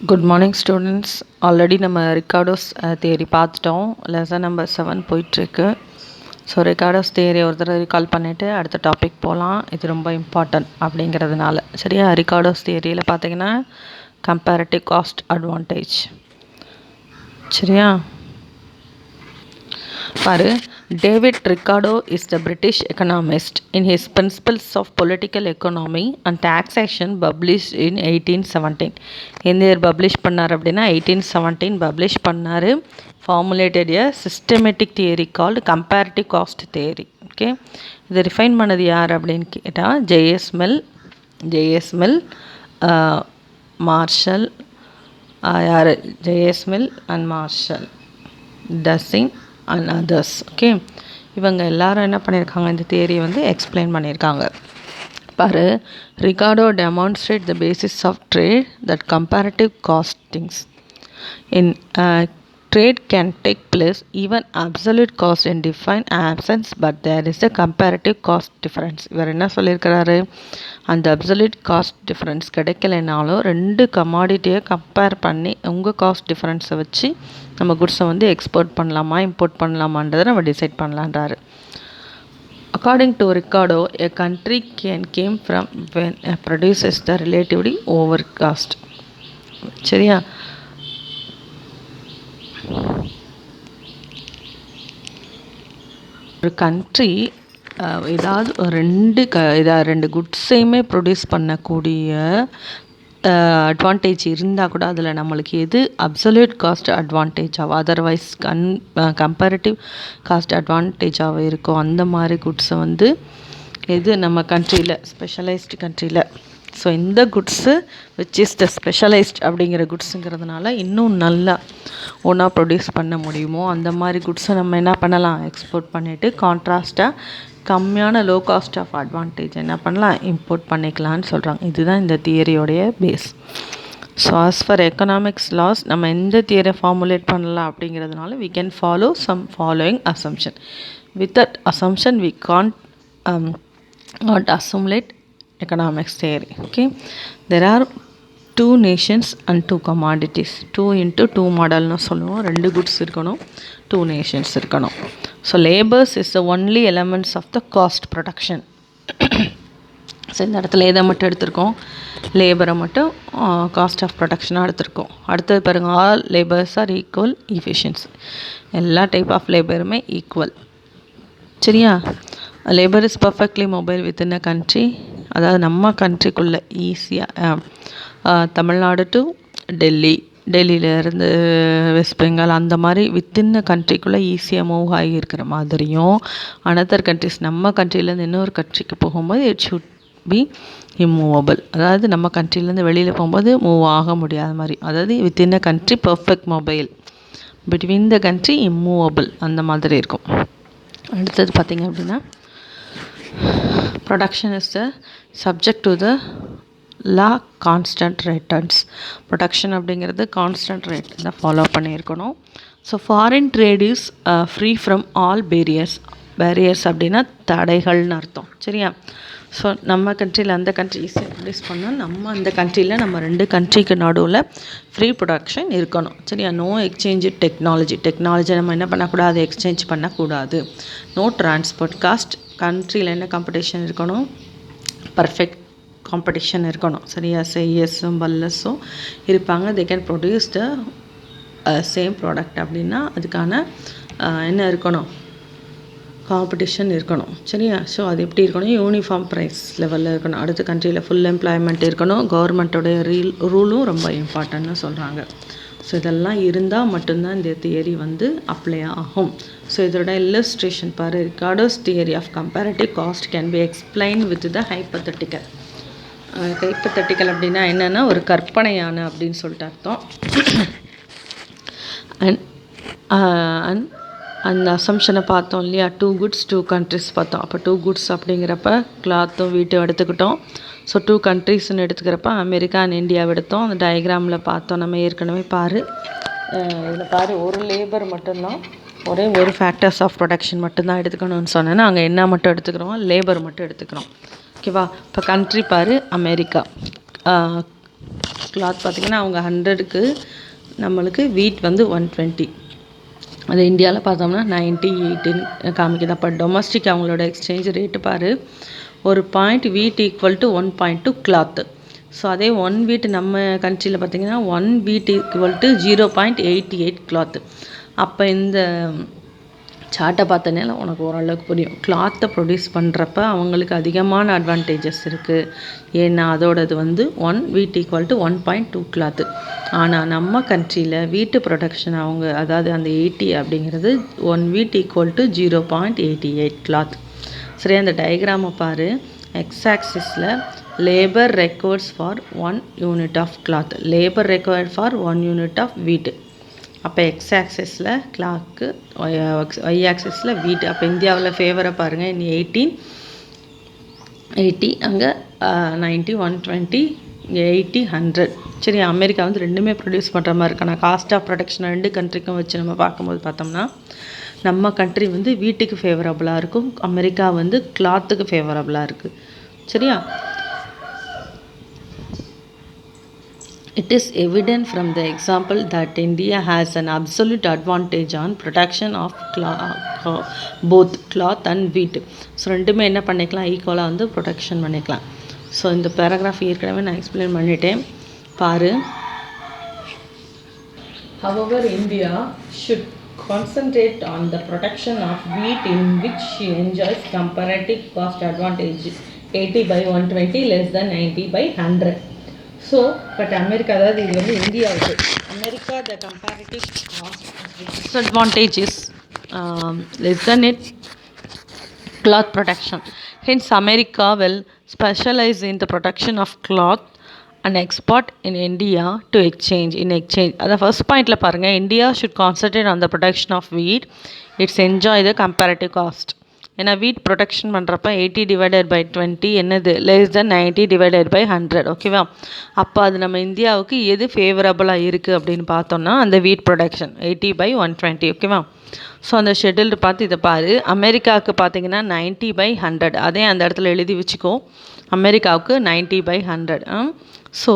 Good morning students. Already நம்ம ரிகார்டோஸ் theory பார்த்துட்டோம். Lesson number 7 போயிட்டுருக்கு. ஸோ ரிகார்டோஸ் தியரி ஒரு தடவை ரீகால் பண்ணிவிட்டு அடுத்த டாபிக் போகலாம். இது ரொம்ப இம்பார்ட்டன்ட் அப்படிங்கிறதுனால. சரியா? ரிகார்டோஸ் தியரியில் பார்த்தீங்கன்னா கம்பேரிட்டிவ் காஸ்ட் அட்வான்டேஜ். சரியா? பாரு, David Ricardo is the British economist. In his Principles of Political Economy and Taxation published in 1817. எந்த இயர் பப்ளிஷ் பண்ணார் அப்படின்னா 1817 பப்ளிஷ் பண்ணார். Formulated a systematic theory called comparative cost theory. Okay, இதை refine பண்ணது யார் அப்படின்னு கேட்டால் ஜேஎஸ் மில், மார்ஷல், யார் JS Mill and Marshall, Taussig and others. Okay, இவங்க எல்லாரும் என்ன பண்ணியிருக்காங்க, இந்த தியரியை வந்து எக்ஸ்பிளைன் பண்ணியிருக்காங்க. பாரு, Ricardo demonstrate the basis of trade that comparative costings in trade can take place even absolute cost in defined absence, but there is a comparative cost difference. இவர் என்ன சொல்லியிருக்கிறாரு, அந்த அப்சல்யூட் காஸ்ட் டிஃப்ரென்ஸ் கிடைக்கலைனாலும் ரெண்டு கமாடிட்டியை compare பண்ணி உங்கள் cost டிஃப்ரென்ஸை வச்சு நம்ம குட்ஸை வந்து எக்ஸ்போர்ட் பண்ணலாமா இம்போர்ட் பண்ணலாமான்றதை நம்ம decide பண்ணலான்றாரு. According to Ricardo, a country came from when a produce is the relatively over cost. சரியா? ஒரு கண்ட்ரி ஏதாவது ரெண்டு குட்ஸையுமே ப்ரொடியூஸ் பண்ணக்கூடிய அட்வான்டேஜ் இருந்தால் கூட அதில் நம்மளுக்கு எது அப்சல்யூட் காஸ்ட் அட்வான்டேஜாக அதர்வைஸ் கம்பேரிட்டிவ் காஸ்ட் அட்வான்டேஜாக இருக்கோ அந்த மாதிரி குட்ஸை வந்து எது நம்ம கண்ட்ரியில் ஸ்பெஷலைஸ்டு கண்ட்ரியில். ஸோ இந்த goods which is the specialised அப்படிங்கிற குட்ஸுங்கிறதுனால இன்னும் நல்லா ஒன்றா ப்ரொடியூஸ் பண்ண முடியுமோ அந்த மாதிரி குட்ஸை நம்ம என்ன பண்ணலாம், எக்ஸ்போர்ட் பண்ணிவிட்டு கான்ட்ராஸ்ட்டாக கம்மியான லோ காஸ்ட் ஆஃப் அட்வான்டேஜ் என்ன பண்ணலாம், இம்போர்ட் பண்ணிக்கலான்னு சொல்கிறாங்க. இதுதான் இந்த தியரியோடைய base. So as far economics laws நம்ம எந்த தியரியை ஃபார்முலேட் பண்ணலாம் அப்படிங்கிறதுனால we can follow some following assumption. With that assumption we can't not assimilate economics theory. Okay, there are two nations and two commodities. 2 into 2 மாடல்னு சொல்லுவோம். ரெண்டு goods இருக்கணும், 2 nations இருக்கணும். So labours is the only elements of the cost production. So இந்த இடத்துல எதை மட்டும் எடுத்திருக்கோம், லேபரை மட்டும் காஸ்ட் ஆஃப் ப்ரொடக்ஷனாக எடுத்திருக்கோம். அடுத்தது பாருங்கள், all labours are equal efficiency. எல்லா டைப் ஆஃப் லேபருமே ஈக்குவல். சரியா? Labour is perfectly mobile within a country. அதாவது நம்ம கண்ட்ரிக்குள்ளே ஈஸியாக தமிழ்நாடு டு டெல்லியிலேருந்து வெஸ்ட் பெங்கால் அந்த மாதிரி வித்தின் அ கண்ட்ரிக்குள்ளே ஈஸியாக மூவ் ஆகி இருக்கிற மாதிரியும் அனதர் கண்ட்ரிஸ் நம்ம கண்ட்ரிலேருந்து இன்னொரு கண்ட்ரிக்கு போகும்போது இட் ஷுட் பி இம்மூவபிள். அதாவது நம்ம கண்ட்ரிலேருந்து வெளியில் போகும்போது மூவ் ஆக முடியாத மாதிரி, அதாவது within a country perfect mobile, between the country immovable அந்த மாதிரி இருக்கும். அடுத்தது பார்த்திங்க அப்படின்னா production is the subject to the law constant returns. Production அப்படிங்கிறது கான்ஸ்டன்ட் ரேட் தான் ஃபாலோ பண்ணியிருக்கணும். So foreign trade is free from all barriers அப்படின்னா தடைகள்னு அர்த்தம். சரியா? ஸோ நம்ம கண்ட்ரியில் அந்த கண்ட்ரி ஈஸியாக ப்ரொடியூஸ் பண்ணால் நம்ம அந்த கண்ட்ரியில் நம்ம ரெண்டு கண்ட்ரிக்கு நடுவில் ஃப்ரீ ப்ரொடக்ஷன் இருக்கணும். சரியா? நோ எக்ஸ்சேஞ்ச் டெக்னாலஜி நம்ம என்ன பண்ணக்கூடாது, எக்ஸ்சேஞ்ச் பண்ணக்கூடாது. No transport cost. கண்ட்ரியில் என்ன காம்படிஷன் இருக்கணும், பர்ஃபெக்ட் காம்படிஷன் இருக்கணும். சரியா? சேஎஸும் பல்லஸும் இருப்பாங்க. They can produce the same product அப்படின்னா அதுக்கான என்ன இருக்கணும், காம்படிஷன் இருக்கணும். சரியா? ஸோ அது எப்படி இருக்கணும், யூனிஃபார்ம் ப்ரைஸ் லெவலில் இருக்கணும். அடுத்த கண்ட்ரியில் ஃபுல் எம்ப்ளாய்மெண்ட் இருக்கணும். கவர்மெண்ட்டோடைய ரூலும் ரொம்ப இம்பார்ட்டன்ட்னு சொல்கிறாங்க. ஸோ இதெல்லாம் இருந்தால் மட்டும்தான் இந்த தியரி வந்து அப்ளை ஆகும். ஸோ இதோட இல்லஸ்ட்ரேஷன் பாரு, Ricardo's theory of comparative cost can be explain with the hypothetical. Hypothetical அப்படின்னா என்னென்னா ஒரு கற்பனையான அப்படின்னு சொல்லிட்டு அர்த்தம். அண்ட் அந்த அசம்ஷனை பார்த்தோம் இல்லையா, 2 goods 2 countries பார்த்தோம். அப்போ 2 goods அப்படிங்கிறப்ப கிளாத்தும் வீட்டும் எடுத்துக்கிட்டோம். ஸோ 2 countriesன்னு எடுத்துக்கிறப்ப அமெரிக்கா அண்ட் இந்தியாவை எடுத்தோம். அந்த டயக்ராமில் பார்த்தோம் நம்ம ஏற்கனவே. பாரு, இதில் பாரு, ஒரு லேபர் மட்டும்தான், ஒரே ஒரு ஃபேக்டர்ஸ் ஆஃப் ப்ரொடக்ஷன் மட்டும்தான் எடுத்துக்கணும்னு சொன்னேன்னா அங்கே என்ன மட்டும் எடுத்துக்கிறோம், லேபர் மட்டும் எடுத்துக்கிறோம். ஓகேவா? இப்போ கண்ட்ரி பாரு, அமெரிக்கா. கிளாத் பார்த்திங்கன்னா அவங்க 100க்கு நம்மளுக்கு வீட் வந்து 120. அது இந்தியாவில் பார்த்தோம்னா 98 காமிக்குது. அப்போ டொமஸ்டிக் அவங்களோட எக்ஸ்சேஞ்ச் ரேட்டு பாரு, ஒரு பாயிண்ட் வீட் ஈக்குவல் டு 1.2 கிளாத்து. ஸோ அதே 1 வீட் நம்ம கண்ட்ரியில் பார்த்திங்கன்னா 1 வீட் ஈக்குவல் டு 0.88 கிளாத்து. அப்போ இந்த சார்ட்டை பார்த்தனால உனக்கு ஓரளவுக்கு புரியும். கிளாத்தை ப்ரொடியூஸ் பண்ணுறப்ப அவங்களுக்கு அதிகமான அட்வான்டேஜஸ் இருக்குது. ஏன்னா அதோடது வந்து 1 வீட் ஈக்குவல் டு 1.2 கிளாத்து. ஆனால் நம்ம கண்ட்ரியில் வீட்டு ப்ரொடக்ஷன் அவங்க அதாவது அந்த 80 அப்படிங்கிறது 1 வீட் ஈக்குவல் டு 0.88 கிளாத். சரி, அந்த டயக்ராமை பாரு. எக்ஸ் ஆக்சிஸில் labour requires for 1 unit of cloth, labour required for 1 unit of wheat. அப்போ எக்ஸ் ஆக்சிஸில் கிளாக்கு, ஒய் ஆக்சிஸில் வீட்டு. அப்போ இந்தியாவில் ஃபேவரை பாருங்கள். இனி 80, அங்கே 90, 120, இங்கே 80, 100. சரி, அமெரிக்கா வந்து ரெண்டுமே ப்ரொடியூஸ் பண்ணுற மாதிரி இருக்கு. ஆனால் காஸ்ட் ஆஃப் ப்ரொடக்ஷன் ரெண்டு கண்ட்ரிக்கும் வச்சு நம்ம பார்க்கும்போது பார்த்தோம்னா நம்ம கண்ட்ரி வந்து வீட்டுக்கு ஃபேவரபுளாக இருக்கும், அமெரிக்கா வந்து கிளாத்துக்கு ஃபேவரபுளாக இருக்குது. சரியா? It is evident from the example that India has an absolute advantage on production of both cloth and wheat. So ரெண்டுமே என்ன பண்ணிக்கலாம், ஈக்குவலாக வந்து ப்ரொடக்ஷன் பண்ணிக்கலாம். ஸோ இந்த பேராகிராஃப் ஏற்கனவே நான் எக்ஸ்பிளைன் பண்ணிட்டேன் பாரு. However, India should concentrate on the production of wheat in which she enjoys comparative cost advantage 80 by 120 less than 90 by 100. So but America, அதாவது இது வந்து இந்தியாவுக்கு, America the comparative cost disadvantage is less than it cloth production. Hence, America will specialize in the production of cloth and export in India to exchange. அது first பாயிண்டில் பாருங்கள், India should concentrate on the production of wheat, it's enjoy the comparative cost. ஏன்னா wheat production பண்ணுறப்ப 80 divided by 20 என்னது, less than 90 divided by 100. ஓகேவா? அப்போ அது நம்ம இந்தியாவுக்கு எது ஃபேவரபுளாக இருக்குது அப்படின்னு பார்த்தோம்னா அந்த வீட் ப்ரொடக்ஷன் 80 by 120. ஓகேவா? ஸோ அந்த ஷெட்யூல்டு பார்த்து இதை பாரு. அமெரிக்காவுக்கு பார்த்தீங்கன்னா 90 by 100. அதே அந்த இடத்துல எழுதி வச்சுக்கோ, அமெரிக்காவுக்கு 90 by 100. ஸோ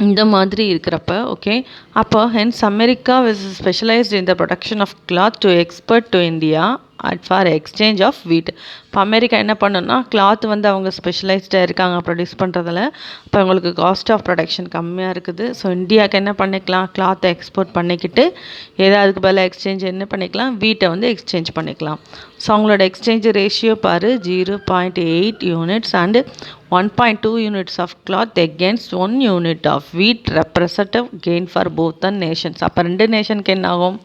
இந்த மாதிரி இருக்கிறப்ப ஓகே, அப்போ hence America is specialised in the production of cloth to export to India at for exchange of wheat. இப்போ அமெரிக்கா என்ன பண்ணணும்னா கிளாத் வந்து அவங்க ஸ்பெஷலைஸ்டாக இருக்காங்க ப்ரொடியூஸ் பண்ணுறதுல. இப்போ அவங்களுக்கு காஸ்ட் ஆஃப் ப்ரொடக்ஷன் கம்மியாக இருக்குது. ஸோ இந்தியாவுக்கு என்ன பண்ணிக்கலாம், கிளாத்தை எக்ஸ்போர்ட் பண்ணிக்கிட்டு ஏதாவதுக்கு பதில் எக்ஸ்சேஞ்ச் என்ன பண்ணிக்கலாம், வீட்டை வந்து எக்ஸ்சேஞ்ச் பண்ணிக்கலாம். ஸோ அவங்களோட எக்ஸ்சேஞ்ச் ரேஷியோ பாரு, 0.8 units and 1.2 units of cloth against 1 unit of wheat representative gain for both the nations. அப்போ ரெண்டு நேஷனுக்கு என்ன ஆகும்,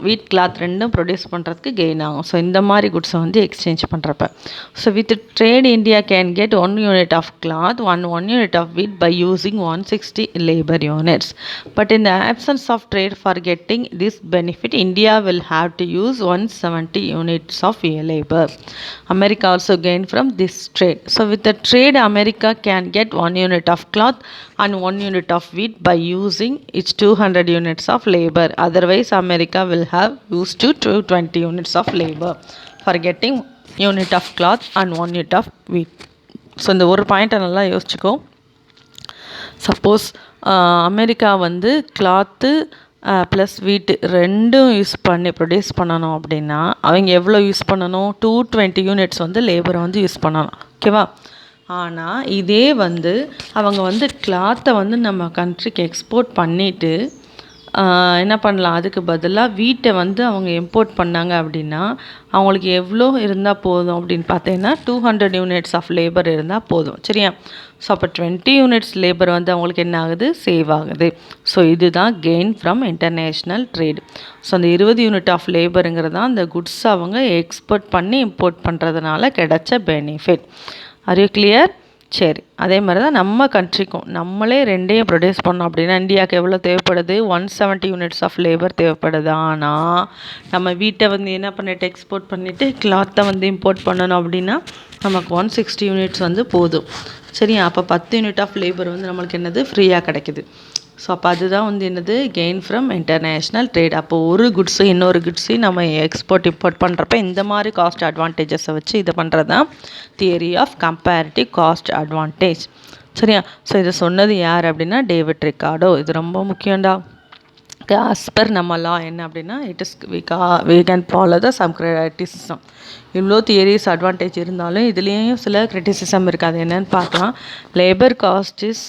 வீட் கிளாத் ரெண்டும் ப்ரொடியூஸ் பண்ணுறதுக்கு கெயின் ஆகும். ஸோ இந்த மாதிரி குட்ஸை வந்து எக்ஸ்சேஞ்ச் பண்ணுறப்ப so with trade India can get 1 unit of cloth, 1 unit of wheat by using 160 labor units. But in the absence of trade for getting this benefit, India will have to use 170 units of labor. America also gain from this trade. So with the trade, America can get 1 unit of cloth and 1 unit of wheat by using its 200 units of labor. Otherwise, America will have used to 220 units of labor for getting unit of cloth and 1 unit of wheat. So இந்த ஒரு பாயிண்ட்டை நல்லா யோசிச்சுக்கோ. Suppose America வந்து cloth plus வீட்டு ரெண்டும் use பண்ணி produce பண்ணணும் அப்படின்னா அவங்க எவ்வளோ யூஸ் பண்ணணும், 220 யூனிட்ஸ் வந்து லேபரை வந்து யூஸ் பண்ணணும். ஓகேவா? ஆனால் இதே வந்து அவங்க வந்து கிளாத்தை வந்து நம்ம கண்ட்ரிக்கு எக்ஸ்போர்ட் பண்ணிவிட்டு என்ன பண்ணலாம், அதுக்கு பதிலாக வீட்டை வந்து அவங்க இம்போர்ட் பண்ணாங்க அப்படின்னா அவங்களுக்கு எவ்வளோ இருந்தால் போதும் அப்படின்னு பார்த்தீங்கன்னா 200 யூனிட்ஸ் ஆஃப் லேபர் இருந்தால் போதும். சரியா? ஸோ அப்போ 20 யூனிட்ஸ் லேபர் வந்து அவங்களுக்கு என்ன ஆகுது, சேவ் ஆகுது. ஸோ இதுதான் gain from international trade. So அந்த 20 யூனிட் ஆஃப் லேபருங்கிறது தான் அந்த குட்ஸ் அவங்க எக்ஸ்போர்ட் பண்ணி இம்போர்ட் பண்ணுறதுனால கிடைச்ச பெனிஃபிட். Are you clear? சரி, அதே மாதிரி தான் நம்ம கண்ட்ரிக்கும் நம்மளே ரெண்டையும் ப்ரொடியூஸ் பண்ணோம் அப்படின்னா இந்தியாவுக்கு எவ்வளோ தேவைப்படுது, 170 யூனிட்ஸ் ஆஃப் லேபர் தேவைப்படுது. ஆனால் நம்ம வீட்டை வந்து என்ன பண்ணிட்டு எக்ஸ்போர்ட் பண்ணிவிட்டு கிளாத்தை வந்து இம்போர்ட் பண்ணணும் அப்படின்னா நமக்கு 160 யூனிட்ஸ் வந்து போதும். சரியா? அப்போ 10 யூனிட் ஆஃப் லேபர் வந்து நம்மளுக்கு என்னது, ஃப்ரீயாக கிடைக்குது. ஸோ அப்போ அதுதான் வந்து என்னது கெயின் ஃப்ரம் இன்டர்நேஷ்னல் ட்ரேட். அப்போ ஒரு குட்ஸு இன்னொரு குட்ஸையும் நம்ம எக்ஸ்போர்ட் இம்போர்ட் பண்ணுறப்ப இந்த மாதிரி காஸ்ட் அட்வான்டேஜஸை வச்சு இது பண்ணுறது தான் theory of comparative cost advantage. சரியா? ஸோ இதை சொன்னது யார் அப்படின்னா டேவிட் ரிக்கார்டோ. இது ரொம்ப முக்கியம்டா. ஆஸ் பர் நம்ம லா என்ன அப்படின்னா it is we can follow the some criticism. இவ்வளோ தியரிஸ் அட்வான்டேஜ் இருந்தாலும் இதுலேயும் சில கிரிட்டிசிசம் இருக்காது. என்னென்னு பார்க்கலாம். Labour cost is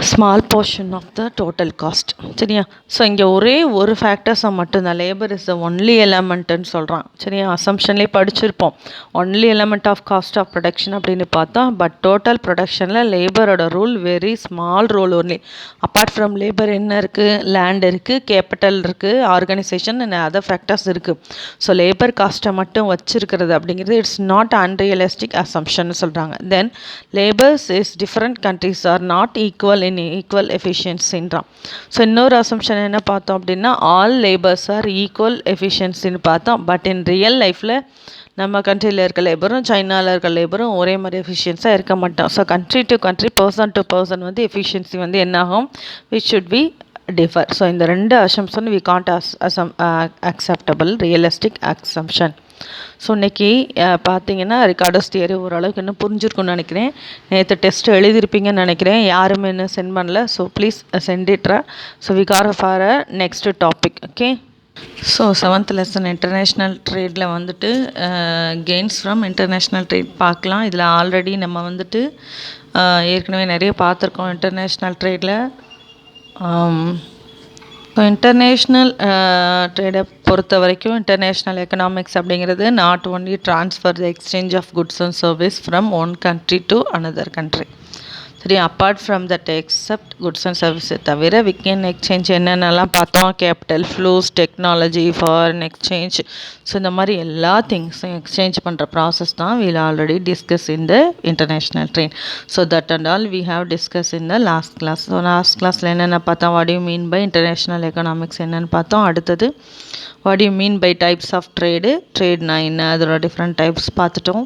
small portion of the total cost. சரியா? ஸோ இங்கே ஒரே ஒரு ஃபேக்டர்ஸை மட்டும்தான் லேபர் இஸ் த ஒன்லி எலமெண்ட்டுன்னு சொல்கிறான். சரியா? அசம்ஷன்லேயே படிச்சிருப்போம் only element of cost of production அப்படின்னு பார்த்தா. பட் டோட்டல் ப்ரொடக்ஷனில் லேபரோட role very small role only. Apart from labour என்ன இருக்குது? லேண்ட் இருக்குது, கேபிட்டல் இருக்குது, ஆர்கனைசேஷன் அண்ட் அதர் ஃபேக்டர்ஸ் இருக்குது. ஸோ லேபர் காஸ்ட்டை மட்டும் வச்சுருக்கிறது அப்படிங்கிறது இட்ஸ் நாட் அன்ரியலிஸ்டிக் அசம்ஷன் சொல்கிறாங்க. Then labours is different countries are not equal in equal எஃபிஷியன்சின்றான். ஸோ இன்னொரு அசம்ஷன் என்ன பார்த்தோம் அப்படின்னா ஆல் லேபர்ஸ் ஆர் ஈக்குவல் எஃபிஷியன்சின்னு பார்த்தோம். பட் இன் ரியல் லைஃப்பில் நம்ம கண்ட்ரியில் இருக்க லேபரும் சைனாவில் இருக்க லேபரும் ஒரே மாதிரி எஃபிஷியன்ஸாக இருக்க மாட்டோம். So country to country, person to person வந்து எஃபிஷியன்சி வந்து என்னாகும்? Which should be differ. So இந்த ரெண்டு assumption we can't acceptable realistic assumption. So இன்றைக்கி பார்த்தீங்கன்னா ரிகார்டோஸ் தியரி ஓரளவுக்கு இன்னும் புரிஞ்சிருக்குன்னு நினைக்கிறேன். நேற்று டெஸ்ட் எழுதியிருப்பீங்கன்னு நினைக்கிறேன். யாருமே இன்னும் சென்ட் பண்ணல. ஸோ ப்ளீஸ் சென்ட் இட்ரா. So we car for a next topic. Okay. So 7th lesson international ட்ரேடில் வந்துட்டு கெயின்ஸ் ஃப்ரம் இன்டர்நேஷ்னல் ட்ரேட் பார்க்கலாம். இதில் ஆல்ரெடி நம்ம வந்துட்டு ஏற்கனவே நிறைய பார்த்துருக்கோம் இன்டர்நேஷ்னல் ட்ரேடில். இப்போ இன்டர்நேஷ்னல் ட்ரேடை பொறுத்த வரைக்கும் இன்டர்நேஷ்னல் எக்கனாமிக்ஸ் அப்படிங்கிறது not only transfer the exchange of goods and service from one country to another country. சரி, apart from that except goods and சர்வீஸை தவிர வி கேன் எக்ஸ்சேஞ்ச் என்னென்னலாம் பார்த்தோம்? Capital flows, technology, foreign exchange. So இந்த மாதிரி எல்லா திங்ஸும் எக்ஸ்சேஞ்ச் பண்ணுற ப்ராசஸ் தான் we'll already discuss in the international trade. So that and all we have discuss in the last class. So last கிளாஸில் என்னென்ன பார்த்தோம்? What you mean by international economics என்னென்னு பார்த்தோம். அடுத்தது what you mean by types of ட்ரேட்னா என்ன, அதோட different types பார்த்துட்டோம்.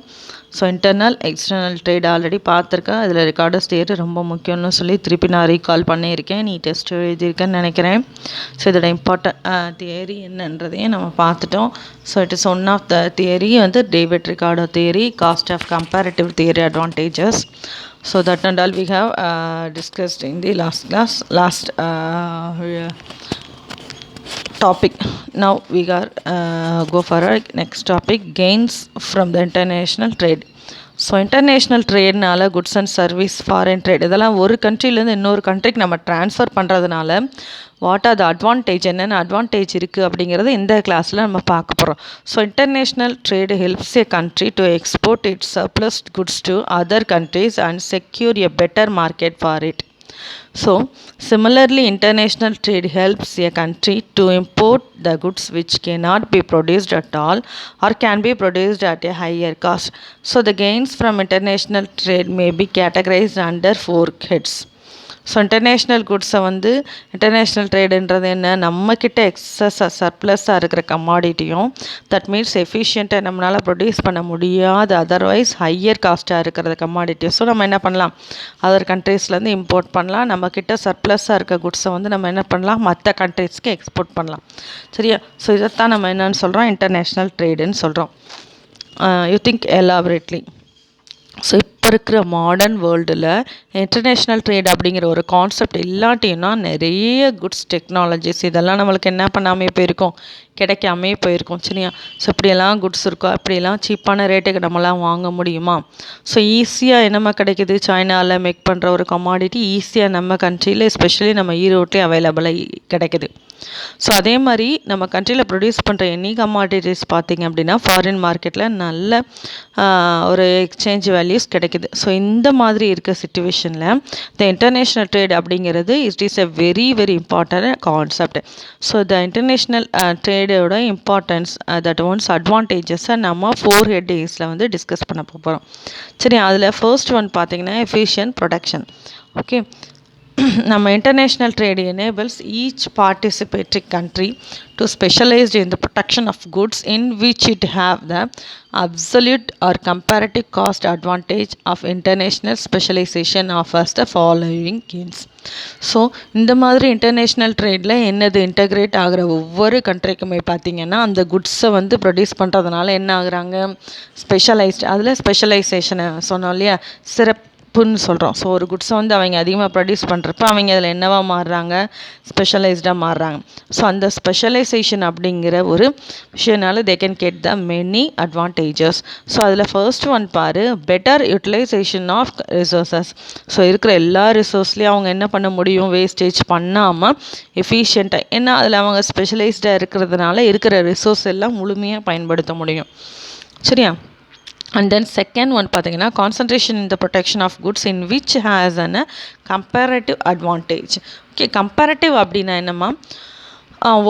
So internal external trade already பார்த்துருக்கேன். அதில் ரிகார்டர்ஸ் தியரி ரொம்ப முக்கியம்னு சொல்லி திருப்பி நான் ரீகால் பண்ணியிருக்கேன். நீ டெஸ்ட் எழுதியிருக்கேன்னு நினைக்கிறேன். ஸோ இதோட இம்பார்ட்டன்ட் தியரி என்னன்றதையும் நம்ம பார்த்துட்டோம். So it is one of the theory வந்து David Ricardo theory, cost of comparative theory advantages. So that and all we have discussed in the last class, topic. Now we go for our next topic, gains from the international trade. So international ட்ரேட்னால goods and service, foreign trade இதெல்லாம் ஒரு கண்ட்ரிலேருந்து இன்னொரு கண்ட்ரிக்கு நம்ம transfer பண்ணுறதுனால what are the advantage, என்னென்ன advantage இருக்குது அப்படிங்கிறத இந்த கிளாஸில் நம்ம பார்க்க போகிறோம். So international trade helps a country to export its surplus goods to other countries and secure a better market for it. So, similarly, international trade helps a country to import the goods which cannot be produced at all or can be produced at a higher cost. So, the gains from international trade may be categorized under 4 heads. So international குட்ஸை வந்து international ட்ரேடுன்றது என்ன? நம்மக்கிட்ட எக்ஸஸாக சர்ப்ளஸாக இருக்கிற கமாடிட்டியும் that means எஃபிஷியண்ட்டாக நம்மளால் produce பண்ண முடியாத otherwise higher காஸ்ட்டாக இருக்கிற கமாடிட்டியும் ஸோ நம்ம என்ன பண்ணலாம்? அதர் கண்ட்ரீஸ்லேருந்து இம்போர்ட் பண்ணலாம். நம்மக்கிட்ட சர்ப்ளஸாக இருக்க குட்ஸை வந்து நம்ம என்ன பண்ணலாம்? மற்ற கண்ட்ரீஸ்க்கு எக்ஸ்போர்ட் பண்ணலாம். சரியா? ஸோ இதைத்தான் நம்ம என்னன்னு சொல்கிறோம்? இன்டர்நேஷ்னல் ட்ரேடுன்னு சொல்கிறோம். You think elaborately. ஸோ இப்போ இருக்கிற மாடர்ன் வேர்ல்டில் இன்டர்நேஷ்னல் ட்ரேட் அப்படிங்கிற ஒரு கான்செப்ட் இல்லாட்டின்னா நிறைய குட்ஸ், டெக்னாலஜிஸ் இதெல்லாம் நம்மளுக்கு என்ன பண்ணாமே போயிருக்கோம்? கிடைக்காமே போயிருக்கோம். சரியா? ஸோ இப்படியெல்லாம் குட்ஸ் இருக்கோ, அப்படியெல்லாம் சீப்பான ரேட்டுக்கு நம்மளாம் வாங்க முடியுமா? ஸோ ஈஸியாக என்னமா கிடைக்கிது? சைனாவில் மேக் பண்ணுற ஒரு கமாடிட்டி ஈஸியாக நம்ம கண்ட்ரியில் எஸ்பெஷலி நம்ம ஈரோட்லேயே அவைலபிளாக கிடைக்குது. ஸோ அதே மாதிரி நம்ம கண்ட்ரியில் ப்ரொடியூஸ் பண்ணுற எனி கமாடிட்டிஸ் பார்த்திங்க அப்படின்னா ஃபாரின் மார்க்கெட்டில் நல்ல ஒரு எக்ஸ்சேஞ்ச் வேல்யூஸ் கிடைக்குது. ஸோ இந்த மாதிரி இருக்க சிச்சுவேஷனில் த இன்டர்நேஷ்னல் ட்ரேட் அப்படிங்கிறது it is a very very important concept. So the international ட்ரேடோட இம்பார்ட்டன்ஸ் தட் ஒன்ஸ் அட்வான்டேஜஸை நம்ம 4 ஹெட்டிங்ஸில் வந்து டிஸ்கஸ் பண்ண போகிறோம். சரி, அதில் ஃபர்ஸ்ட் ஒன் பார்த்திங்கன்னா எஃபிஷியன்ட் ப்ரொடக்ஷன். ஓகே, நம்ம international trade enables each participatory country to specialised in the production of goods in which it have the absolute or comparative cost advantage of international specialisation offers the following gains. So இந்த மாதிரி international ட்ரேடில் என்னது integrate ஆகிற ஒவ்வொரு கண்ட்ரிக்குமே பார்த்திங்கன்னா அந்த குட்ஸை வந்து produce பண்ணுறதுனால என்ன ஆகுறாங்க, ஸ்பெஷலைஸ்ட், அதில் ஸ்பெஷலைசேஷனை சொன்னோம் இல்லையா, சிறப்புன்னு சொல்கிறோம். ஸோ ஒரு குட்ஸை வந்து அவங்க அதிகமாக ப்ரொடியூஸ் பண்ணுறப்ப அவங்க அதில் என்னவா மாறுறாங்க, ஸ்பெஷலைஸ்டாக மாறுறாங்க. ஸோ அந்த ஸ்பெஷலைசேஷன் அப்படிங்கிற ஒரு விஷயனால they can get the many advantages. So அதில் ஃபர்ஸ்ட் ஒன் பாரு, better utilisation of resources. So இருக்கிற எல்லா ரிசோர்ஸ்லேயும் அவங்க என்ன பண்ண முடியும், வேஸ்டேஜ் பண்ணாமல் எஃபிஷியண்ட்டாக, ஏன்னா அதில் அவங்க ஸ்பெஷலைஸ்டாக இருக்கிறதுனால இருக்கிற ரிசோர்ஸ் எல்லாம் முழுமையாக பயன்படுத்த முடியும். சரியா? அண்ட் தென் செகண்ட் ஒன் பார்த்தீங்கன்னா concentration in the production of goods in which has an comparative advantage. Okay, comparative அப்படின்னா என்னம்மா,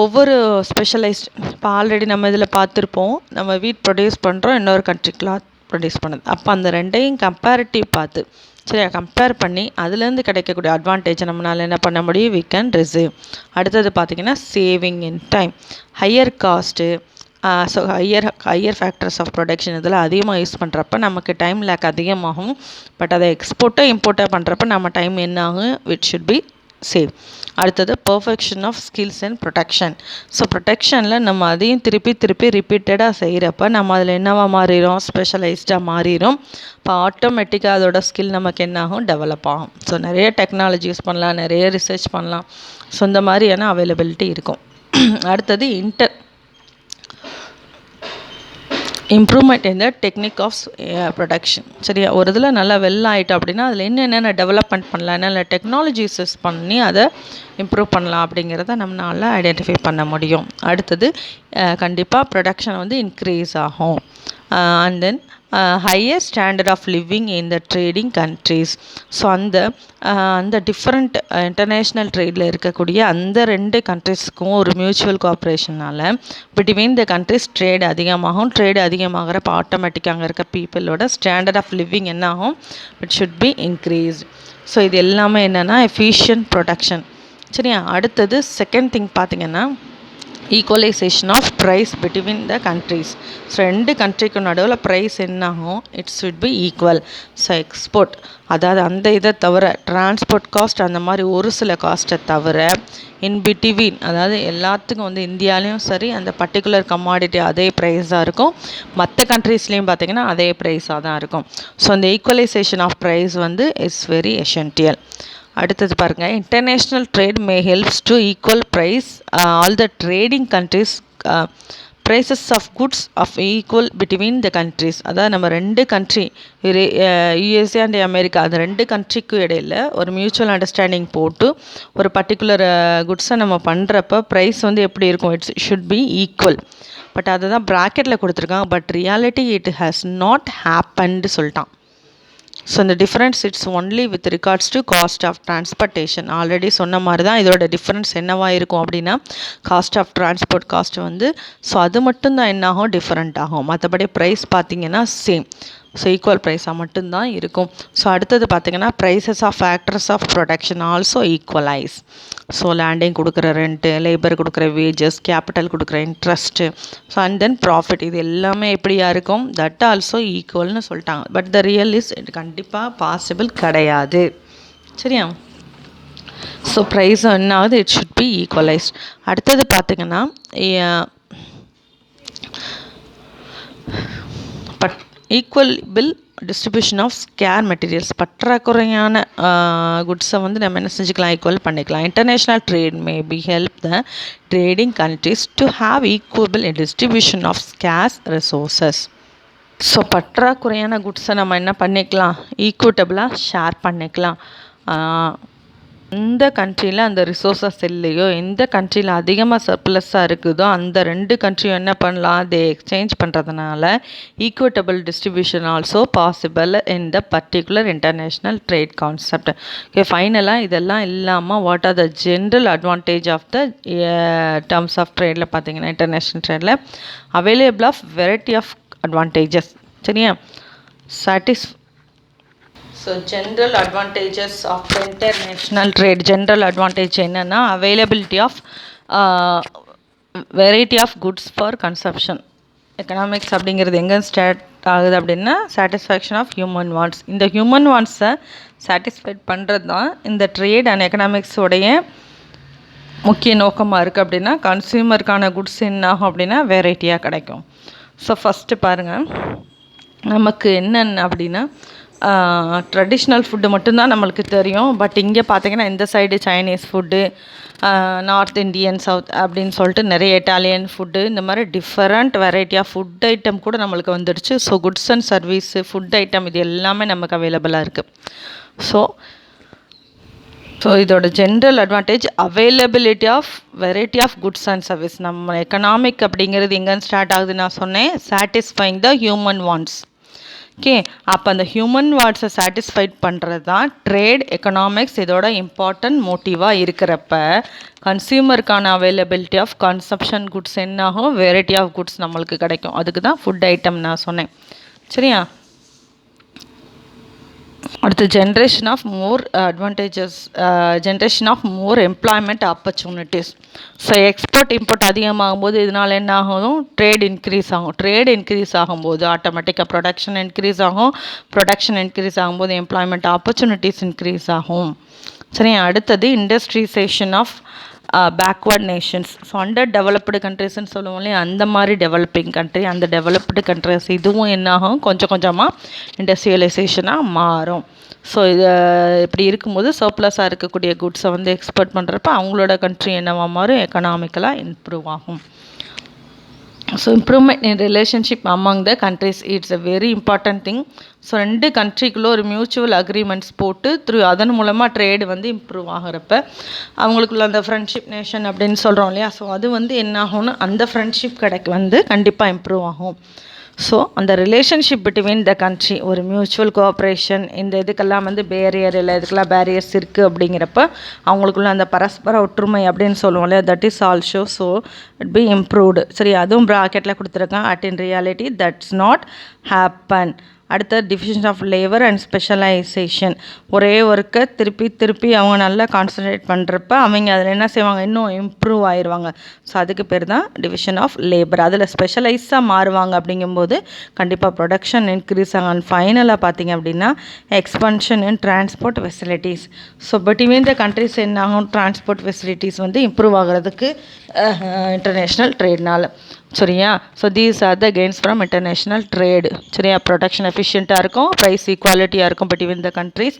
ஒவ்வொரு ஸ்பெஷலைஸ்ட், இப்போ ஆல்ரெடி நம்ம இதில் பார்த்துருப்போம், நம்ம வீட் ப்ரொடியூஸ் பண்ணுறோம், இன்னொரு கண்ட்ரி கிளாத் ப்ரொடியூஸ் பண்ணுது. அப்போ அந்த ரெண்டையும் கம்பேரிட்டிவ் பார்த்து, சரியா, கம்பேர் பண்ணி அதுலேருந்து கிடைக்கக்கூடிய அட்வான்டேஜை நம்மளால் என்ன பண்ண முடியும், வி கேன் ரிசீவ். அடுத்தது பார்த்திங்கன்னா saving in time, higher cost, so higher factors of production இதில் அதிகமாக யூஸ் பண்ணுறப்ப நமக்கு டைம் லேக் அதிகமாகும். பட் அதை இம்போர்ட்டோ பண்ணுறப்ப நம்ம டைம் என்ன ஆகும், விட் ஷுட் பி சேவ். அடுத்தது perfection of skills and production. So ப்ரொடெக்ஷனில் நம்ம அதையும் திருப்பி ரிப்பீட்டடாக செய்கிறப்ப நம்ம அதில் என்னவாக மாறிடும், ஸ்பெஷலைஸ்டாக மாறிடும். இப்போ ஆட்டோமேட்டிக்காக அதோட ஸ்கில் நமக்கு என்ன ஆகும், டெவலப் ஆகும். ஸோ நிறைய டெக்னாலஜி யூஸ் பண்ணலாம், நிறைய ரிசர்ச் பண்ணலாம். ஸோ இந்த மாதிரியான அவைலபிலிட்டி இருக்கும். அடுத்தது improvement in the technique of production. சரியா, ஒரு இதில் நல்லா ஆகிட்டோம் அப்படின்னா அதில் என்னென்ன டெவலப்மெண்ட் பண்ணலாம், என்னென்ன டெக்னாலஜிஸ் யூஸ் பண்ணி அதை இம்ப்ரூவ் பண்ணலாம் அப்படிங்கிறத நம்மளால் ஐடென்டிஃபை பண்ண முடியும். அடுத்தது கண்டிப்பாக ப்ரொடக்ஷன் வந்து இன்க்ரீஸ் ஆகும். And then higher standard of living in the trading countries. So அந்த டிஃப்ரெண்ட் இன்டர்நேஷ்னல் ட்ரேடில் இருக்கக்கூடிய அந்த ரெண்டு கண்ட்ரிஸ்க்கும் ஒரு மியூச்சுவல் கோஆப்ரேஷனால் பிட்வீன் த கண்ட்ரிஸ் ட்ரேட் அதிகமாகும். ட்ரேடு அதிகமாகிறப்ப ஆட்டோமேட்டிக்காக அங்கே இருக்க பீப்புளோட ஸ்டாண்டர்ட் ஆஃப் லிவிங் என்ன ஆகும், it should be increased. So இது எல்லாமே என்னென்னா எஃபிஷியன்ட் ப்ரொடக்ஷன். சரியா, அடுத்தது செகண்ட் திங் பார்த்திங்கன்னா equalisation of price between the countries. So ரெண்டு கண்ட்ரிக்கு நடுவில் ப்ரைஸ் என்னாகும், it should be equal. So export, அதாவது அந்த இதை தவிர டிரான்ஸ்போர்ட் காஸ்ட் அந்த மாதிரி ஒரு சில காஸ்ட்டை தவிர இன் பிட்வீன், அதாவது எல்லாத்துக்கும் வந்து இந்தியாலேயும் சரி அந்த பர்டிகுலர் கமாடிட்டி அதே ப்ரைஸாக இருக்கும், மற்ற கண்ட்ரீஸ்லேயும் பார்த்திங்கன்னா அதே ப்ரைஸாக தான் இருக்கும். ஸோ அந்த ஈக்குவலைசேஷன் ஆஃப் ப்ரைஸ் வந்து இட்ஸ் வெரி எசென்ஷியல். அடுத்தது பாருங்கள், international trade may helps to equal price all the trading countries prices of goods of equal between the countries. அதாவது நம்ம ரெண்டு கண்ட்ரி, யூஎஸ்ஏ அண்ட் அமெரிக்கா, அந்த ரெண்டு கண்ட்ரிக்கும் இடையில் ஒரு மியூச்சுவல் அண்டர்ஸ்டாண்டிங் போட்டு ஒரு பர்டிகுலர் குட்ஸை நம்ம பண்ணுறப்ப ப்ரைஸ் வந்து எப்படி இருக்கும், it's should be equal. But அதை தான் ப்ராக்கெட்டில் கொடுத்துருக்காங்க, but reality it has not happened சொல்லிட்டான். ஸோ இந்த difference it's only with regards to cost of transportation. Already சொன்ன மாதிரி தான் இதோட டிஃப்ரென்ஸ் என்னவாக இருக்கும் அப்படின்னா, காஸ்ட் ஆஃப் டிரான்ஸ்போர்ட் காஸ்ட் வந்து, ஸோ அது மட்டும்தான் என்னாகும், டிஃப்ரெண்ட் ஆகும். மற்றபடி ப்ரைஸ் பார்த்திங்கன்னா சேம். ஸோ ஈக்குவல் ப்ரைஸாக மட்டும்தான் இருக்கும். ஸோ அடுத்தது பார்த்திங்கன்னா prices of factors of production also equalise. So landing கொடுக்குற ரெண்ட்டு, லேபர் கொடுக்குற வேஜஸ், கேபிட்டல் கொடுக்குற interest, so and then profit, இது எல்லாமே எப்படியா இருக்கும், தட் ஆல்சோ ஈக்குவல்னு சொல்லிட்டாங்க. பட் த ரியல் இஸ் இது கண்டிப்பாக பாசிபிள் கிடையாது. சரியா, ஸோ ப்ரைஸ் என்ன ஆகுது, இட் ஷுட் பி ஈக்குவலைஸ்ட். அடுத்தது பார்த்திங்கன்னா equal distribution of scarce materials. பற்றாக்குறையான குட்ஸை வந்து நம்ம என்ன செஞ்சுக்கலாம், ஈக்குவல் பண்ணிக்கலாம். International trade may be help the trading countries to have equal distribution of scarce resources. So பற்றாக்குறையான குட்ஸை நம்ம என்ன பண்ணிக்கலாம், ஈக்குவட்டபிளாக ஷேர் பண்ணிக்கலாம். எந்த கண்ட்ரியில் அந்த ரிசோர்ஸஸ் இல்லையோ, எந்த கண்ட்ரியில் அதிகமாக சர்ப்ளஸாக இருக்குதோ அந்த ரெண்டு கண்ட்ரியும் என்ன பண்ணலாம், தே எக்ஸ்சேஞ்ச் பண்ணுறதுனால equitable distribution also possible in the particular international trade concept. Okay, ஃபைனலாக இதெல்லாம் இல்லாமல் what are the general advantage of the terms of ட்ரேடில் பார்த்தீங்கன்னா, இன்டர்நேஷ்னல் ட்ரேடில் available of variety of advantages. சரியா, so general advantages of international trade. General advantage என்னென்னா availability of variety of goods for consumption. Economics அப்படிங்கிறது எங்கே start ஆகுது அப்படின்னா satisfaction of human wants. இந்த ஹியூமன் வாண்ட்ஸை சாட்டிஸ்ஃபைட் பண்ணுறது தான் இந்த ட்ரேட் அண்ட் எக்கனாமிக்ஸோடைய முக்கிய நோக்கமாக இருக்குது. அப்படின்னா கன்சியூமருக்கான குட்ஸ் என்ன ஆகும் அப்படின்னா வெரைட்டியாக கிடைக்கும். ஸோ ஃபஸ்ட்டு பாருங்கள், நமக்கு என்னென்ன அப்படின்னா ட்ரெடிஷ்னல் ஃபுட்டு மட்டும்தான் நம்மளுக்கு தெரியும். பட் இங்கே பார்த்திங்கன்னா இந்த side Chinese food, north Indian, south அப்படின்னு சொல்லிட்டு நிறைய இட்டாலியன் ஃபுட்டு, இந்த மாதிரி different variety of food item கூட நம்மளுக்கு வந்துடுச்சு. So goods and service, food item இது எல்லாமே நமக்கு அவைலபிளாக இருக்குது. ஸோ இதோட general advantage availability of variety of goods and service. நம்ம எக்கனாமிக் அப்படிங்கிறது எங்கேன்னு ஸ்டார்ட் ஆகுது நான் சொன்னேன், satisfying the human wants. Okay, அப்போ அந்த ஹியூமன் வாண்ட்ஸை சாட்டிஸ்ஃபைட் பண்ணுறது தான் ட்ரேட் எக்கனாமிக்ஸ் இதோட இம்பார்ட்டன்ட் மோட்டிவாக இருக்கிறப்ப கன்சியூமருக்கான அவைலபிலிட்டி ஆஃப் கன்சப்ஷன் குட்ஸ் என்னாகும், வெரைட்டி ஆஃப் குட்ஸ் நம்மளுக்கு கிடைக்கும். அதுக்கு தான் ஃபுட் ஐட்டம் நான் சொன்னேன். சரியா? அடுத்து generation of more advantages, generation of more employment opportunities. So export import அதிகமாகும் போது இதனால் என்ன ஆகும், ட்ரேட் இன்க்ரீஸ் ஆகும். ட்ரேட் இன்க்ரீஸ் ஆகும்போது ஆட்டோமேட்டிக்காக ப்ரொடக்ஷன் இன்க்ரீஸ் ஆகும். ப்ரொடக்ஷன் இன்க்ரீஸ் ஆகும்போது எம்ப்ளாய்மெண்ட் ஆப்பர்ச்சுனிட்டிஸ் இன்க்ரீஸ் ஆகும். சரி, அடுத்தது industrialisation of backward nations. So under developed கண்ட்ரிஸ்ன்னு சொல்லுவோம் இல்லையா, அந்த மாதிரி டெவலப்பிங் கண்ட்ரி, அந்த டெவலப்டு கண்ட்ரிஸ் இதுவும் என்னாகும், கொஞ்சம் கொஞ்சமாக இண்டஸ்ட்ரியலைசேஷனாக மாறும். ஸோ இது இப்படி இருக்கும்போது சர்ப்ளஸாக இருக்கக்கூடிய குட்ஸை வந்து எக்ஸ்போர்ட் பண்ணுறப்ப அவங்களோட கண்ட்ரி என்னவாக மாறும், எக்கனாமிக்கலாக இம்ப்ரூவ் ஆகும். So improvement in relationship among the countries it's a very important thing. So ரெண்டு கண்ட்ரிக்குள்ளே ஒரு மியூச்சுவல் அக்ரிமெண்ட்ஸ் போட்டு அதன் மூலமாக ட்ரேடு வந்து இம்ப்ரூவ் ஆகிறப்ப அவங்களுக்குள்ள அந்த ஃப்ரெண்ட்ஷிப் நேஷன் அப்படின்னு சொல்கிறோம் இல்லையா, ஸோ அது வந்து என்ன ஆகும்னு அந்த ஃப்ரெண்ட்ஷிப் கிடைக்கு வந்து கண்டிப்பாக இம்ப்ரூவ் ஆகும். ஸோ அந்த ரிலேஷன்ஷிப் பிட்வீன் த கண்ட்ரி ஒரு மியூச்சுவல் கோஆப்ரேஷன், இந்த இதுக்கெல்லாம் வந்து பேரியர் இல்லை, இதுக்கெல்லாம் பேரியர்ஸ் இருக்குது அப்படிங்கிறப்ப அவங்களுக்குள்ள அந்த பரஸ்பர ஒற்றுமை அப்படின்னு சொல்லுவோம் இல்லையா, that is also so it be improved. சரி, அதுவும் ப்ராக்கெட்டில் கொடுத்துருக்கான். At in reality that's not happen. அடுத்த division of labour and specialisation. ஒரே ஒர்க்கை திருப்பி அவங்க நல்லா கான்சன்ட்ரேட் பண்ணுறப்ப அவங்க அதில் என்ன செய்வாங்க, இன்னும் இம்ப்ரூவ் ஆயிடுவாங்க. ஸோ அதுக்கு பேர் தான் டிவிஷன் ஆஃப் லேபர். அதில் ஸ்பெஷலைஸாக மாறுவாங்க. அப்படிங்கும்போது கண்டிப்பாக ப்ரொடக்ஷன் இன்க்ரீஸ் ஆகும். அண்ட் ஃபைனலாக பார்த்தீங்க அப்படின்னா expansion in transport facilities. So between the countries என்ன ஆகும், டிரான்ஸ்போர்ட் ஃபெசிலிட்டிஸ் வந்து இம்ப்ரூவ் ஆகிறதுக்கு இன்டர்நேஷ்னல் ட்ரேட்னால். சரியா? So these are the gains from international trade. சரியா? ப்ரொடக்ஷன் எஃபிஷியண்ட்டாக இருக்கும், ப்ரைஸ் ஈக்குவாலிட்டியாக இருக்கும் பிட்வீன் த கண்ட்ரிஸ்,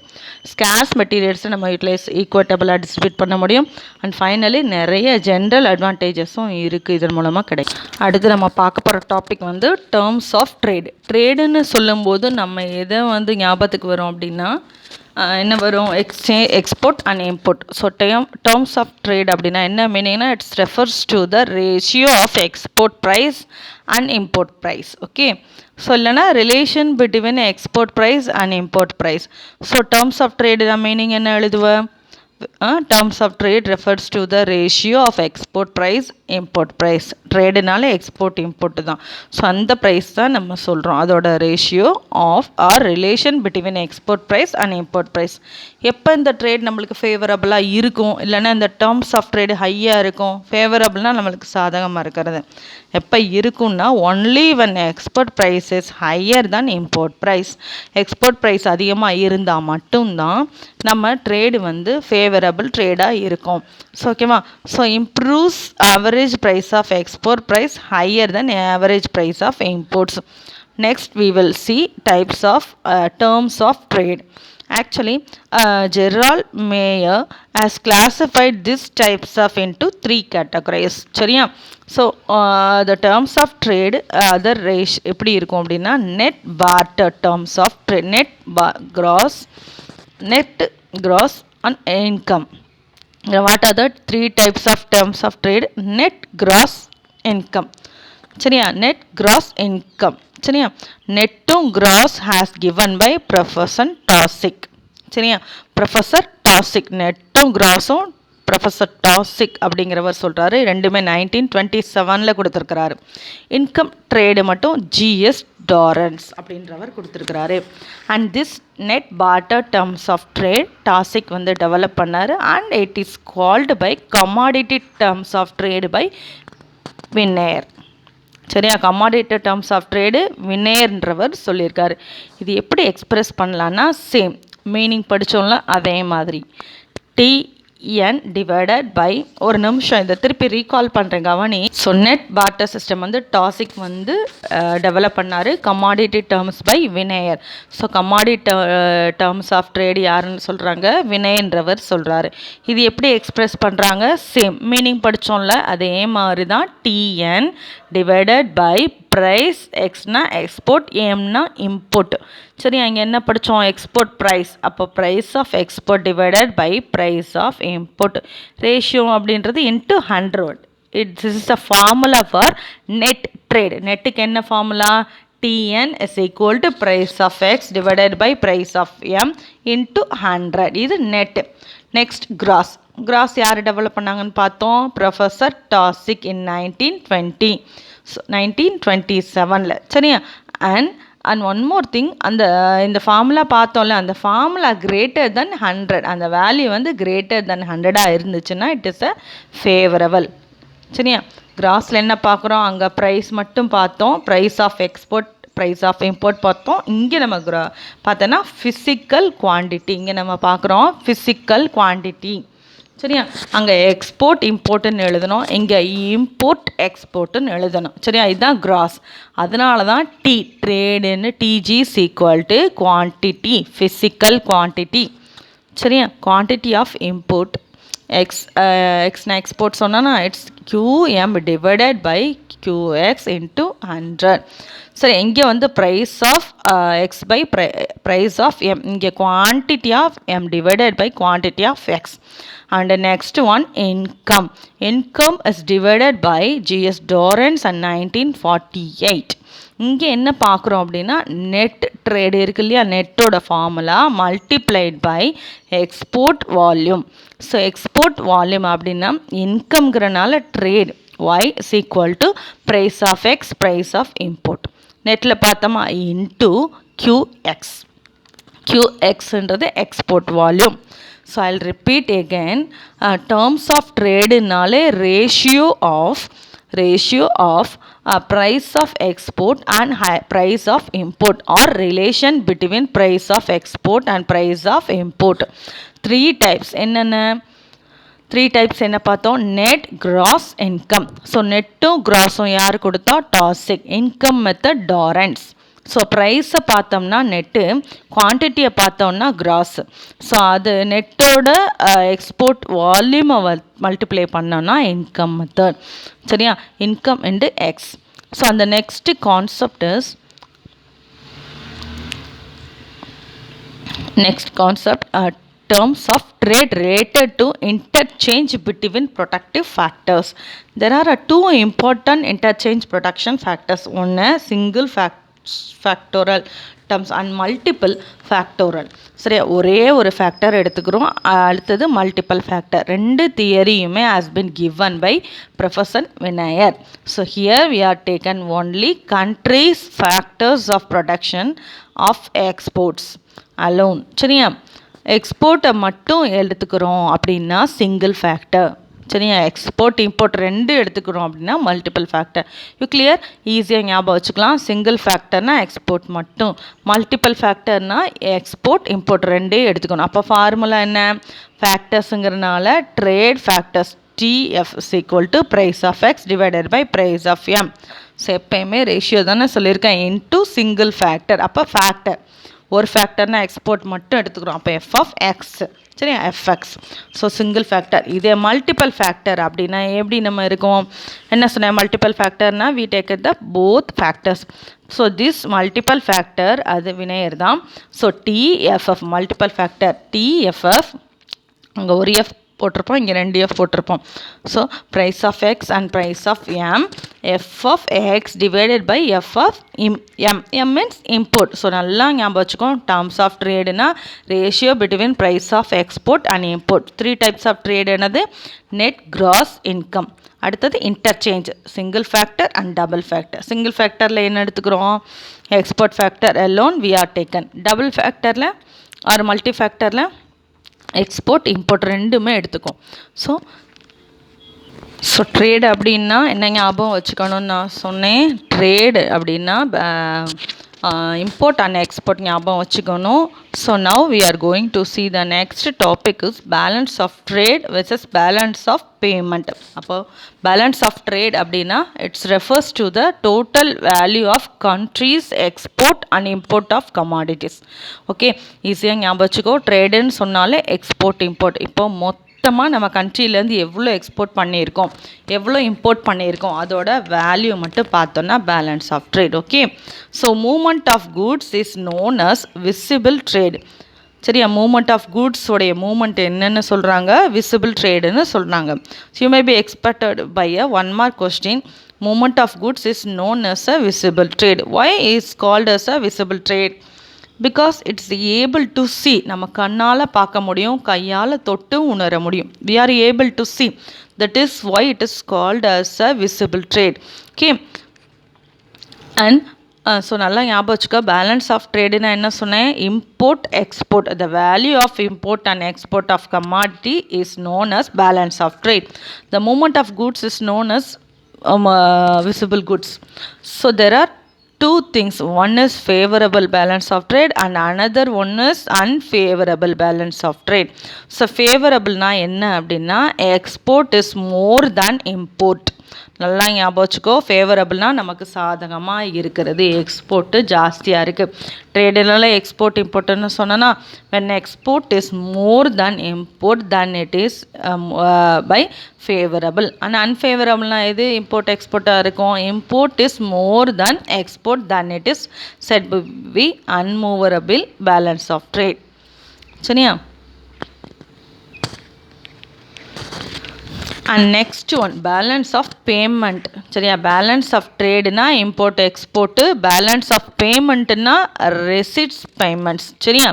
ஸ்கேர்ஸ் மெட்டீரியல்ஸை நம்ம யூட்டிலைஸ் ஈக்குவட்டபிளாக டிஸ்ட்ரிபியூட் பண்ண முடியும். அண்ட் ஃபைனலி நிறைய ஜென்ரல் அட்வான்டேஜஸும் இருக்குது இதன் மூலமாக கிடைக்கும். அடுத்து நம்ம பார்க்க போகிற டாபிக் வந்து டேர்ம்ஸ் ஆஃப் ட்ரேடு. ட்ரேடுன்னு சொல்லும்போது நம்ம எதை வந்து ஞாபகத்துக்கு வரும் அப்படின்னா என்ன வரும், export and import. So terms of trade அப்படின்னா என்ன மீனிங்னா it's refers to the ratio of export price and import price. Okay, so இல்லைனா relation between export price and import price. So terms of trade தான் meaning என்ன எழுதுவேன், terms of trade refers to the ratio of export price import price. ட்ரேடுனால export import தான். So அந்த price தான் நம்ம சொல்கிறோம், அதோட ratio of or relation between export price and import price. எப்போ இந்த ட்ரேட் நம்மளுக்கு ஃபேவரபுளாக இருக்கும், இல்லைன்னா இந்த டேர்ம்ஸ் ஆஃப் ட்ரேடு ஹையாக இருக்கும், ஃபேவரபுள்னால் நம்மளுக்கு சாதகமாக இருக்கிறது எப்போ இருக்குன்னா only when export price is higher than import price. Export price அதிகமாக இருந்தால் மட்டும்தான் நம்ம ட்ரேடு வந்து ஃபேவரபிள் ட்ரேடாக இருக்கும். ஸோ ஓகேவா? So improves average price of export price higher than average price of imports. Next we will see types of terms of trade. Actually, Gerald Mayer has classified these types of into 3 categories. சரியா? So the terms of trade other ratio எப்படி இருக்கும் அப்படின்னா net barter terms of trade, net gross and income. What are the 3 types of terms of trade? Net gross income. சரியா? Net gross income. சரியா? நெட்டும் gross has given by professor Taussig. சரியா? Professor டாசிக் நெட்டும் கிராஸும் professor டாசிக் அப்படிங்கிறவர் சொல்கிறாரு. ரெண்டுமே 1927 கொடுத்துருக்கிறாரு. Income trade மட்டும் GS Dorrance அப்படின்றவர் கொடுத்துருக்கிறாரு. And this net barter terms of trade Taussig வந்து டெவலப் பண்ணார். And it is called by commodity terms of trade by Viner. சரியா, கமாடிட்டி டேர்ம்ஸ் ஆஃப் ட்ரேடு வின்னேர்ன்றவர் சொல்லியிருக்காரு. இது எப்படி எக்ஸ்பிரஸ் பண்ணலான்னா சேம் மீனிங் படித்தோம்ல அதே மாதிரி TN டிவைடட் பை, ஒரு நிமிஷம் இதை திருப்பி ரீகால் பண்ணுறேன் கவனி. ஸோ நெட் பார்ட்டர் சிஸ்டம் வந்து டாசிக் வந்து டெவலப் பண்ணார். Commodity terms by Viner. So commodity terms of trade யாருன்னு சொல்கிறாங்க, வினயன்றவர் சொல்கிறாரு. இது எப்படி எக்ஸ்பிரஸ் பண்ணுறாங்க, சேம் மீனிங் படித்தோம்ல அதே மாதிரி தான். TN டிவைடட் பை ப்ரைஸ், எக்ஸ்னா எக்ஸ்போர்ட், எம்னா இம்போர்ட். சரி, அங்கே என்ன படித்தோம், எக்ஸ்போர்ட் ப்ரைஸ். அப்போ price of export divided by price of import. Ratio அப்படின்றது into 100. This is a formula for net trade. நெட்டுக்கு என்ன formula, TN is equal to price of X divided by price of M into 100. இது net. Next cross. Cross யார் develop பண்ணாங்கன்னு பார்த்தோம், professor டாசிக் இன் 1920. 1927. சரியா. And one more thing, இந்த formula பார்த்தோம்ல, அந்த ஃபார்முலா கிரேட்டர் தென் 100, அந்த வேல்யூ வந்து கிரேட்டர் தென் 100 இருந்துச்சுன்னா இட் இஸ் அ ஃபேவரபிள். சரியா. கிராஸில் என்ன பார்க்குறோம், அங்கே ப்ரைஸ் மட்டும் பார்த்தோம், price of export, price of import பார்த்தோம். இங்கே நம்ம பார்த்தோன்னா ஃபிசிக்கல் குவான்டிட்டி, இங்கே நம்ம பார்க்குறோம் ஃபிசிக்கல் குவான்டிட்டி. சரியா, அங்கே எக்ஸ்போர்ட் இம்போர்ட்டுன்னு எழுதணும், இங்கே இம்போர்ட் எக்ஸ்போர்ட்டுன்னு எழுதணும். சரியா, இதுதான் கிராஸ். அதனால தான் ட்ரேடுன்னு TG equal to quantity, physical quantity. சரியா, குவான்டிட்டி ஆஃப் இம்போர்ட் எக்ஸ்னா எக்ஸ்போர்ட் சொன்னா it's QM divided by QX into 100. சரி, இங்கே வந்து price of X by price of M, இங்கே quantity of M divided by quantity of X. And next one income. Income is divided by GS Dorrance and 1948. இங்கே என்ன பார்க்குறோம் அப்படின்னா net trade இருக்கு இல்லையா, நெட்டோட formula multiplied by export volume. So export volume அப்படின்னா இன்கம்ங்கிறனால trade Y is equal to price of X, price of import. நெட்டில் பார்த்தோமா இன்ட்டு QX. QXன்றது export volume. So I'll repeat again. Terms of tradeனாலே ratio of price of export and price of import or relation between price of export and price of import. 3 types. என்னென்ன 3 types என்ன பார்த்தோம், net, gross, income. So நெட்டும் கிராஸும் யார் கொடுத்தா, Taussig. Income method Dorrance. So ப்ரைஸை பார்த்தோம்னா நெட்டு, குவான்டிட்டியை பார்த்தோம்னா கிராஸ். ஸோ அது நெட்டோட எக்ஸ்போர்ட் வால்யூமை மல்டிப்ளை பண்ணோம்னா இன்கம் மெத்தட். சரியா, இன்கம் இன்டு எக்ஸ். ஸோ அந்த next concept is terms of trade related to interchange between protective factors. There are 2 important interchange protection factors. One single factorial terms and multiple factorial. சரியா, ஒரே ஒரு factor எடுத்துக்கிறோம், அடுத்தது multiple factor. ரெண்டு தியரியுமே has been given by Professor Vinayak. So here we are taken only countries factors of production of exports alone. சரியா, எக்ஸ்போர்ட்டை மட்டும் எடுத்துக்கிறோம் அப்படின்னா சிங்கிள் ஃபேக்டர். சரியா, எக்ஸ்போர்ட் இம்போர்ட் ரெண்டு எடுத்துக்கிறோம் அப்படின்னா மல்டிபிள் ஃபேக்டர். யூ கிளியர், ஈஸியாக ஞாபகம் வச்சுக்கலாம். சிங்கிள் ஃபேக்டர்னா எக்ஸ்போர்ட் மட்டும், மல்டிபிள் ஃபேக்டர்னா எக்ஸ்போர்ட் இம்போர்ட் ரெண்டே எடுத்துக்கணும். அப்போ ஃபார்முலா என்ன, ஃபேக்டர்ஸுங்கிறனால trade factors TF is equal to price of X divided by price of M. So எப்பயுமே ரேஷியோ தானே சொல்லியிருக்கேன், இன்டூ சிங்கிள் ஃபேக்டர். அப்போ ஃபேக்டர் ஒரு ஃபேக்டர்னா எக்ஸ்போர்ட் மட்டும் எடுத்துக்கிறோம், அப்போ F of X. சரியா, FX. So single factor. இதே மல்டிபிள் ஃபேக்டர் அப்படின்னா எப்படி நம்ம இருக்கோம், என்ன சொன்னேன், மல்டிபிள் ஃபேக்டர்னா we take the both factors. So this multiple factor அது வினையர் தான். So TFF multiple factor TFF, அங்கே ஒரு F போட்டிருப்போம், இங்கே 2f போட்டிருப்போம். So price of X and price of M, F of X divided by F of M. M means import. So நல்லா ஞாபகம் வச்சுக்கோம். டேர்ம்ஸ் ஆஃப் ட்ரேடுனா ratio between price of export and import. 3 types of trade என்னது? Net, gross, income. அடுத்தது interchange, single factor and double factor. Single ஃபேக்டரில் என்ன எடுத்துக்கிறோம்? Export factor alone we are taken. Double ஃபேக்டரில் ஆர் மல்டி ஃபேக்டரில் export import ரெண்டுமே எடுத்துக்கும். So trade அப்படின்னா என்ன ஞாபகம் வச்சுக்கணும்னு நான் சொன்னேன். ட்ரேடு அப்படின்னா import and export ஞாபகம் வச்சுக்கணும். So now we are going to see the next topic is balance of trade versus balance of payment. அப்போ balance of trade அப்படின்னா it refers to the total value of countries export and import of commodities. Okay, ஈஸியாக ஞாபகம் வச்சுக்கோ. ட்ரேடுன்னு சொன்னாலே export import. இப்போ மொத்தமாக நம்ம கண்ட்ரிலேருந்து எவ்வளோ எக்ஸ்போர்ட் பண்ணியிருக்கோம், எவ்வளோ இம்போர்ட் பண்ணியிருக்கோம், அதோட வேல்யூ மட்டும் பார்த்தோன்னா balance of trade. Okay, so movement of goods is known as visible trade. சரியா? மூமெண்ட் ஆஃப் கூட்ஸோடைய மூமெண்ட் என்னென்னு சொல்கிறாங்க? விசிபிள் ட்ரேடுன்னு சொல்கிறாங்க. So you may be expected by a 1 mark question. Movement of goods is known as a visible trade. Why is called as a visible trade? Because it's able to see. நம்ம கண்ணால் பார்க்க முடியும், கையால் தொட்டு உணர முடியும். We are able to C. That is why it is called as a visible trade. Okay, and so நல்லா ஞாபகம் வச்சுக்கோ. பேலன்ஸ் ஆஃப் ட்ரேடுனா என்ன சொன்னேன்? Import export. The value of import and export of commodity is known as balance of trade. The movement of goods is known as visible goods. So there are two things. One is favorable balance of trade and another one is unfavorable balance of trade. So favorable na enna அப்படின்னா export is more than import. நல்லா ஞாபகம் வச்சுக்கோ. ஃபேவரபிள்னா நமக்கு சாதகமாக இருக்கிறது, export ஜாஸ்தியாக இருக்குது. ட்ரேடுனால export இம்போர்ட்டுன்னு சொன்னோன்னா when export is more than import then it is by favourable. ஆனால் அன்ஃபேவரபிள்னா எது? இம்போர்ட் எக்ஸ்போர்ட்டாக இருக்கும். Import is more then export then it is said be unfavourable balance of trade. சரியா? And next one balance of payment. சரியா? Balance of ட்ரேடுனா import export, balance of பேமெண்ட்டுனா receipts payments. So?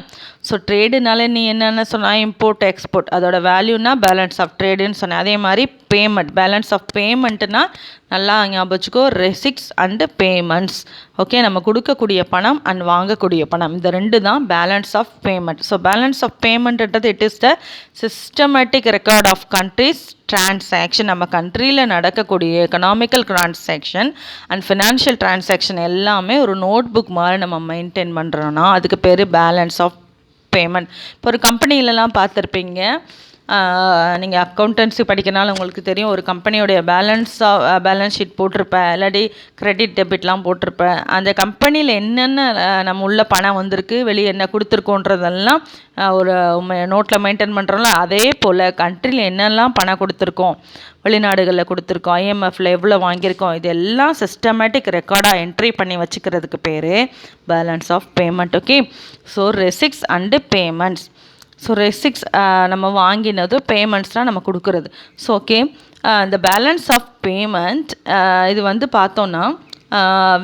ஸோ ட்ரேடுனால நீ என்னென்ன சொன்னால் இம்போர்ட் எக்ஸ்போர்ட், அதோட வேல்யூனா பேலன்ஸ் ஆஃப் ட்ரேடுன்னு சொன்னேன். அதே மாதிரி பேமெண்ட், பேலன்ஸ் ஆஃப் பேமெண்ட்டுனா நல்லா ஞாபகம் வச்சுக்கோ, ரெசிட்ஸ் அண்டு பேமெண்ட்ஸ். ஓகே, நம்ம கொடுக்கக்கூடிய பணம் அண்ட் வாங்கக்கூடிய பணம், இந்த ரெண்டு தான் balance of payment. So balance of பேமெண்ட்ன்றது it is the systematic record of countries transaction. நம்ம கண்ட்ரியில் நடக்கக்கூடிய economical transaction and financial transaction எல்லாமே ஒரு நோட் புக் மாதிரி நம்ம மெயின்டைன் பண்ணுறோன்னா அதுக்கு பேர் பேலன்ஸ் ஆஃப் பேமெண்ட். இப்போ ஒரு கம்பெனிலலாம் பார்த்துருப்பீங்க, நீங்கள் அக்கௌண்டன்சி படிக்கிறனால உங்களுக்கு தெரியும். ஒரு கம்பெனியோடைய பேலன்ஸ் ஷீட் போட்டிருப்பேன், இல்லாட்டி கிரெடிட் டெபிட்லாம் போட்டிருப்பேன். அந்த கம்பெனியில் என்னென்ன நம்ம உள்ள பணம் வந்திருக்கு, வெளியே என்ன கொடுத்துருக்கோன்றதெல்லாம் ஒரு நோட்டில் மெயின்டைன் பண்ணுறோம்ல. அதே போல் கண்ட்ரியில் என்னெல்லாம் பணம் கொடுத்துருக்கோம், வெளிநாடுகளில் கொடுத்துருக்கோம், ஐஎம்எஃப்பில் எவ்வளோ வாங்கியிருக்கோம், இதெல்லாம் சிஸ்டமேட்டிக் ரெக்கார்டாக என்ட்ரி பண்ணி வச்சுக்கிறதுக்கு பேர் balance of payment. Okay, so receipts and payments. So receipts நம்ம வாங்கினது, பேமெண்ட்ஸ்னால் நம்ம கொடுக்குறது. ஸோ ஓகே, இந்த பேலன்ஸ் ஆஃப் பேமெண்ட் இது வந்து பார்த்தோன்னா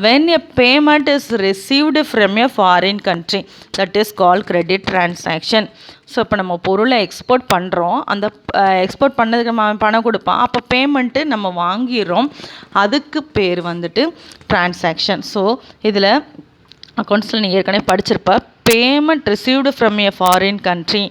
when a payment is received from a foreign country, that is called credit transaction. So இப்போ நம்ம பொருளை எக்ஸ்போர்ட் பண்ணுறோம், அந்த எக்ஸ்போர்ட் பண்ணதுக்கு நம்ம பணம் கொடுப்பான், அப்போ பேமெண்ட்டு நம்ம வாங்கிடுறோம், அதுக்கு பேர் வந்துட்டு டிரான்சாக்ஷன். ஸோ இதில் அக்கௌண்ட்ஸில் நீங்கள் ஏற்கனவே படிச்சிருப்ப, payment received from a foreign country.